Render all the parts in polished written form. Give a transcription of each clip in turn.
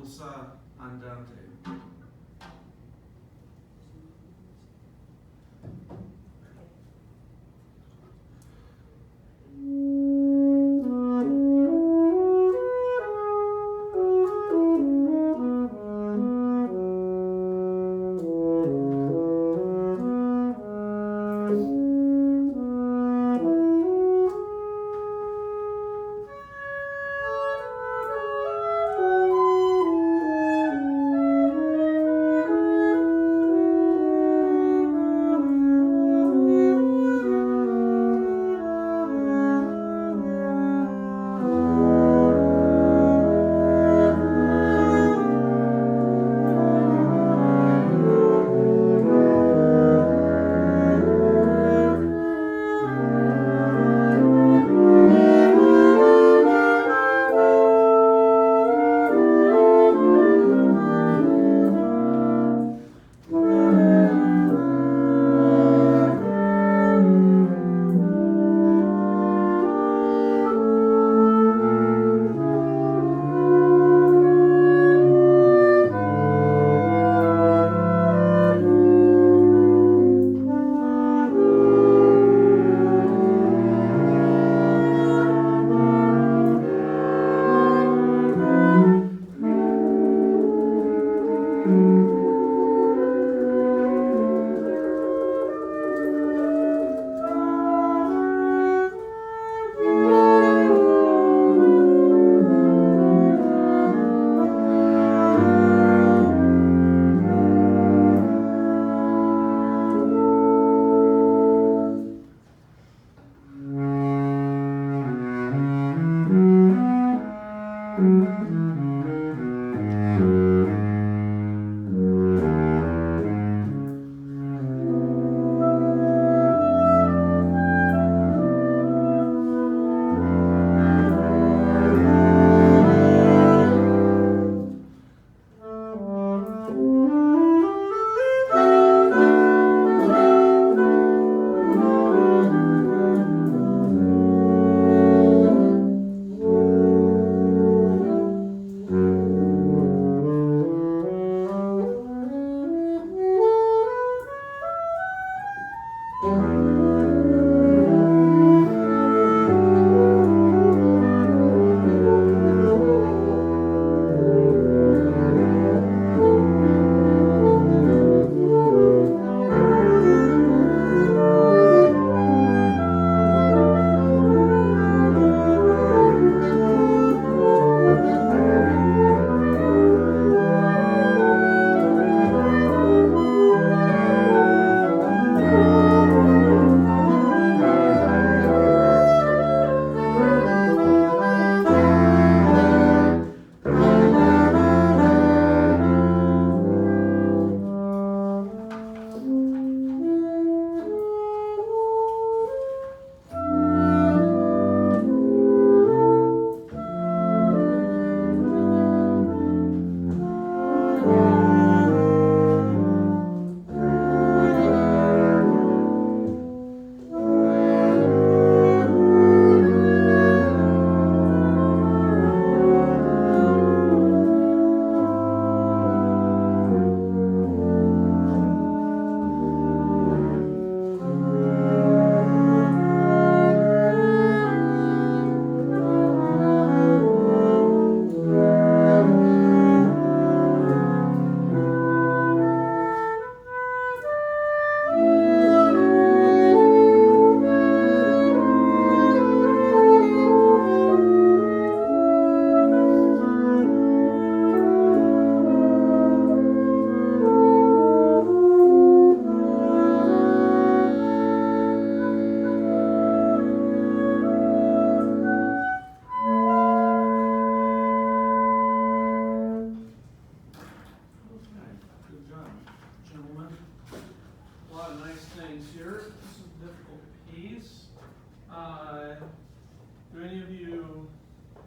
Bozza, Andante.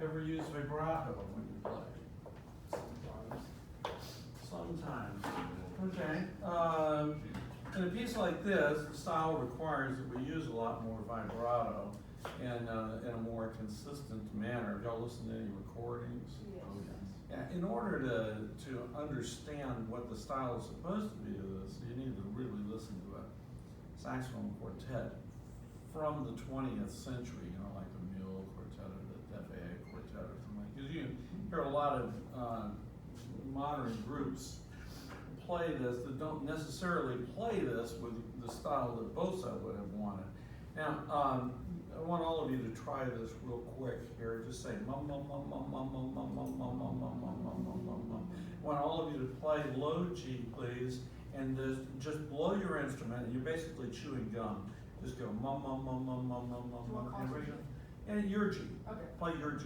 Ever use vibrato when you play? Sometimes. Okay. In a piece like this, the style requires that we use a lot more vibrato and in a more consistent manner. Have y'all listened to any recordings? Yes. Yeah, in order to understand what the style is supposed to be of this, you need to really listen to a saxophone quartet from the 20th century, like the Mule Quartet or the FAA Quartet or something like that. Because you hear a lot of modern groups play this that don't necessarily play this with the style that Bozza would have wanted. Now, I want all of you to try this real quick here. Just say mum mum mum mum mum mum mum mum mum mum mum mum mum mum mum mum. I want all of you to play low G, please, and just blow your instrument. And you're basically chewing gum. Just go mum mum mum mum mum mum mum mum. And your G. Okay. Play your G,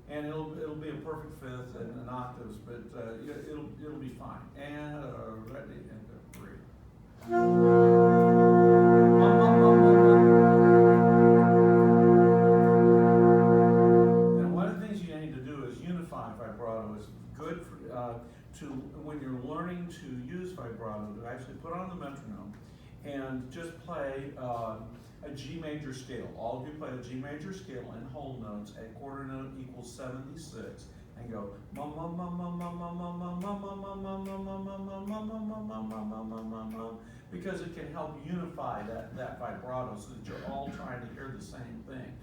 and it'll be a perfect fifth and an octaves, but it'll be fine. And ready and three. And one of the things you need to do is unify vibrato. It's good for to when you're learning to use vibrato to actually put on the metronome and just play a G major scale. All of you play a G major scale in whole notes at quarter note equals 76 and go mum mum mum mum mum mum mum mum mum mum mum mum mum mum mum mum mum, because it can help unify that vibrato so that you're all trying to hear the same thing.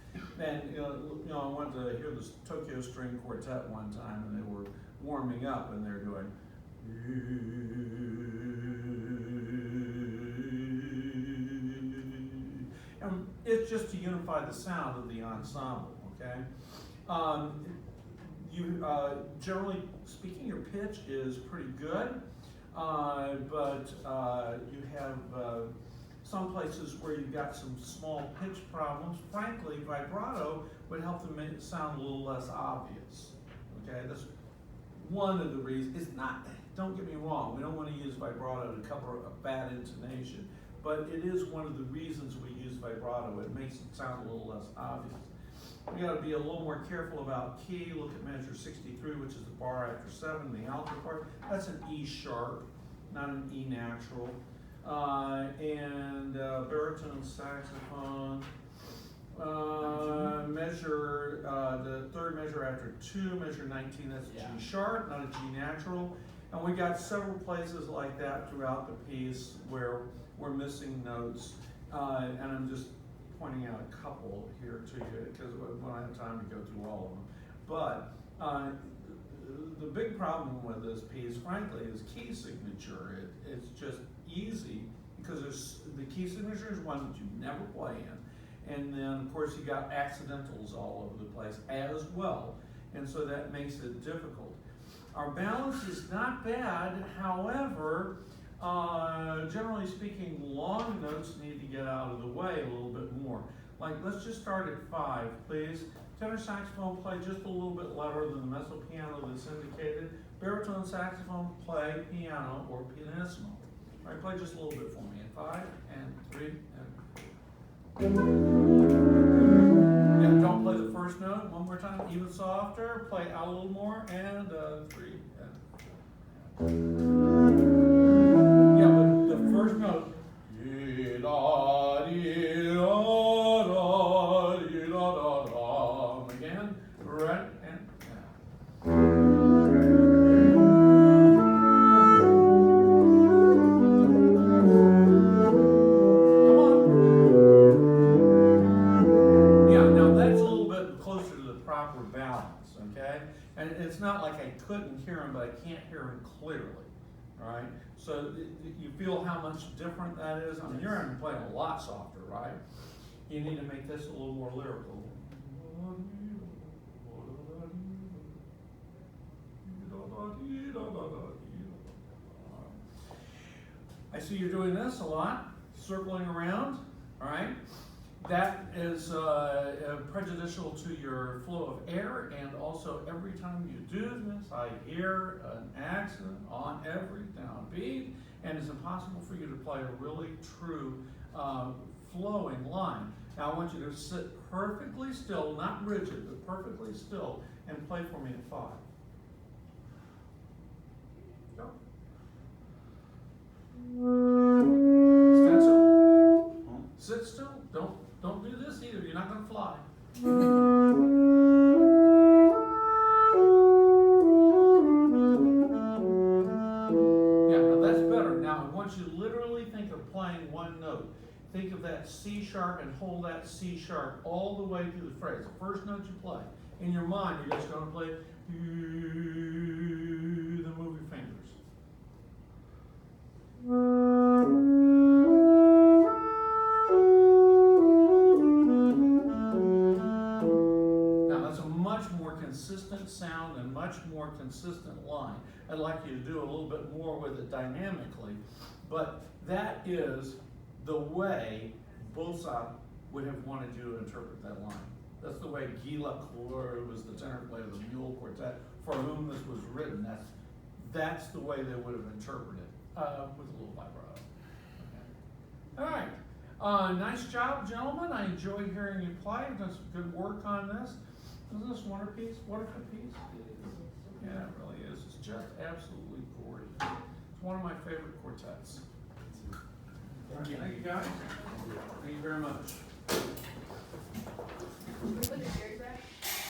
And I went to hear this Tokyo String Quartet one time, and they were warming up, and they're doing. It's just to unify the sound of the ensemble, okay? Generally speaking, your pitch is pretty good, but you have some places where you've got some small pitch problems. Frankly, vibrato would help to make it sound a little less obvious, okay? That's one of the reasons. It's not, don't get me wrong, we don't want to use vibrato to cover a bad intonation, but it is one of the reasons we use vibrato. It makes it sound a little less obvious. We got to be a little more careful about key. Look at measure 63, which is the bar after 7, the alto part. That's an E sharp, not an E natural. And baritone saxophone. Measure, the third measure after 2, measure 19, that's a G sharp, not a G natural. And we got several places like that throughout the piece where we're missing notes. And I'm just pointing out a couple here to you because we don't have time to go through all of them. But the big problem with this piece, frankly, is key signature. It's just easy because the key signature is one that you never play in. And then, of course, you got accidentals all over the place as well. And so that makes it difficult. Our balance is not bad. However, generally speaking, long notes need to get out of the way a little bit more. Like, let's just start at 5, please. Tenor saxophone, play just a little bit louder than the mezzo piano that's indicated. Baritone saxophone, play piano or pianissimo. All right, play just a little bit for me. At 5 and 3 and. Yeah, don't play the first note. One more time, even softer. Play out a little more and 3 and. Yeah, but the first note. Again, right and. Balance, okay? And it's not like I couldn't hear him, but I can't hear him clearly, all right? So you feel how much different that is? I mean, you're going to play a lot softer, right? You need to make this a little more lyrical. I see you're doing this a lot, circling around, all right? That is prejudicial to your flow of air, and also every time you do this, I hear an accent on every downbeat, and it's impossible for you to play a really true flowing line. Now I want you to sit perfectly still, not rigid, but perfectly still, and play for me at 5. Go. Stand still. Sit still. Don't do this either. You're not going to fly. one note. Think of that C sharp and hold that C sharp all the way through the phrase. The first note you play. In your mind, you're just going to play, then move your fingers. Now that's a much more consistent sound and much more consistent line. I'd like you to do a little bit more with it dynamically, but that is the way Bozza would have wanted you to interpret that line. That's the way Guy Lacour, who was the tenor player of the Mule Quartet, for whom this was written, that's the way they would have interpreted it, with a little vibrato. Okay. All right. Nice job, gentlemen. I enjoyed hearing you play. You've done some good work on this. Isn't this what a piece? Yeah, it really is. It's just absolutely gorgeous. It's one of my favorite quartets. Thank you guys. Thank you very much.